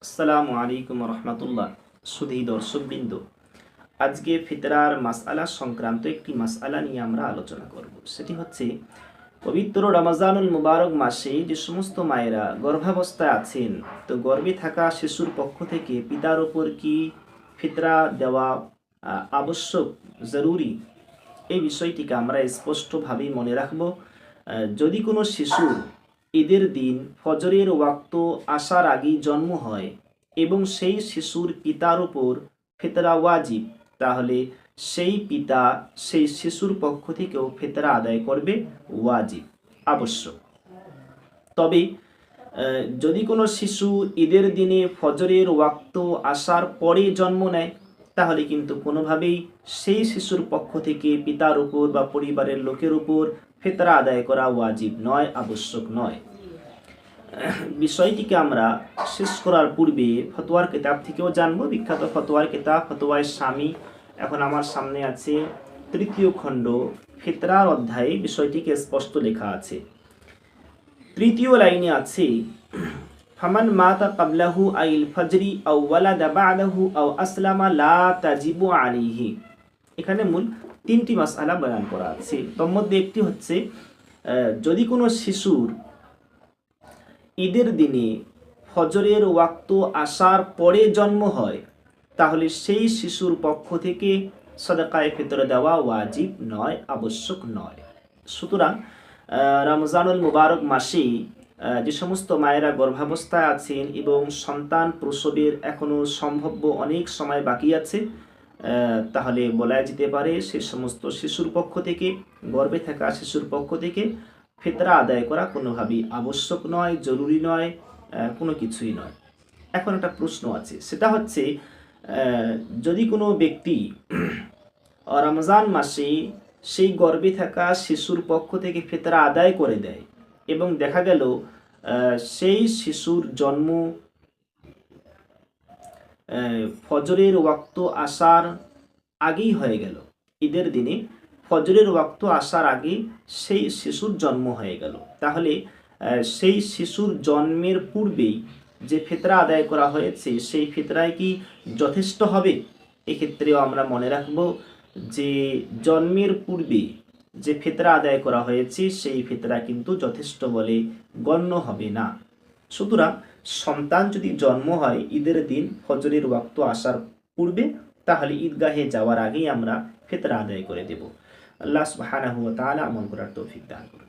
আসসালামু আলাইকুম রহমতুল্লাহ। সুধী দর্শকবৃন্দ, আজকে ফিতরার মাসআলা সংক্রান্ত একটি মাসআলা নিয়ে আমরা আলোচনা করব। সেটি হচ্ছে, পবিত্র রমজানুল মুবারক মাসে যে সমস্ত মায়েরা গর্ভাবস্থায় আছেন, তো গর্ভে থাকা শিশুর পক্ষ থেকে পিতার ওপর কি ফিতরা দেওয়া আবশ্যক, জরুরি, এই বিষয়টিকে আমরা স্পষ্টভাবেই মনে রাখব। যদি কোনো শিশুর ঈদের দিন ফজরের ওয়াক্ত আসার আগেই জন্ম হয় এবং সেই শিশুর পিতার উপর ফিতরা ওয়াজিব, তাহলে সেই পিতা সেই শিশুর পক্ষ থেকেও ফিতরা আদায় করবে, ওয়াজিব, আবশ্যক। তবে যদি কোনো শিশু ঈদের দিনে ফজরের ওয়াক্ত আসার পরে জন্ম নেয়, তাহলে কিন্তু কোনোভাবেই সেই শিশুর পক্ষ থেকে পিতার উপর বা পরিবারের লোকের উপর ফিতরা আদায় করা ওয়াজিব নয়, আবশ্যক নয়। বিষয়টিকে আমরা শেষ করার পূর্বে ফতোয়ার কিতাব থেকেও জানবো। বিখ্যাত ফতোয়ার কিতাব ফতোয়ায়ে শামী, এখন আমার সামনে আছে, 3য় খণ্ড ফিতরার অধ্যায়ে বিষয়টিকে স্পষ্ট লেখা আছে। 3য় লাইনে আছে, ফামান মাতা ক্বাবলাহু আইল ফজরি আও ওয়ালাদা বা'দাহু আও আসলামা লা তাজিবু আলাইহি। এখানে মূল 3টি মাসআলা বয়ান করা আছে। তার মধ্যে একটি হচ্ছে, যদি কোনো শিশুর ঈদের দিনে ফজরের ওয়াক্ত আসার পরে জন্ম হয়, তাহলে সেই শিশুর পক্ষ থেকে সাদাকায়ে ফিতর দেওয়া ওয়াজিব নয়, আবশ্যক নয়। সুতরাং রমজানুল মুবারক মাসে যে সমস্ত মায়েরা গর্ভাবস্থায় আছেন এবং সন্তান প্রসবের এখনও সম্ভাব্য অনেক সময় বাকি আছে, তাহলে বলা যেতে পারে সে সমস্ত শিশুর পক্ষ থেকে, গর্ভে থাকা শিশুর পক্ষ থেকে ফিতরা আদায় করা কোনোভাবেই আবশ্যক নয়, জরুরি নয়, কোনো কিছুই নয়। এখন একটা প্রশ্ন আছে, সেটা হচ্ছে, যদি কোনো ব্যক্তি রমজান মাসে সেই গর্ভে থাকা শিশুর পক্ষ থেকে ফিতরা আদায় করে দেয় এবং দেখা গেল সেই শিশুর জন্ম ফজরের ওয়াক্ত আসার আগেই হয়ে গেল, ঈদের দিনে ফজরের ওয়াক্ত আসার আগে সেই শিশুর জন্ম হয়ে গেল, তাহলে সেই শিশুর জন্মের পূর্বেই যে ফিতরা আদায় করা হয়েছে সেই ফিতরায় কি যথেষ্ট হবে? এক্ষেত্রেও আমরা মনে রাখব যে জন্মের পূর্বে যে ফিতরা আদায় করা হয়েছে সেই ফিতরা কিন্তু যথেষ্ট বলে গণ্য হবে না। সুতরাং সন্তান যদি জন্ম হয় ঈদের দিন ফজরের ওয়াক্ত আসার পূর্বে, তাহলে ঈদগাহে যাওয়ার আগেই আমরা ফিতরা আদায় করে দেব। আল্লাহ সুবহানাহু ওয়া তাআলা আমল করার তৌফিক দান করুন।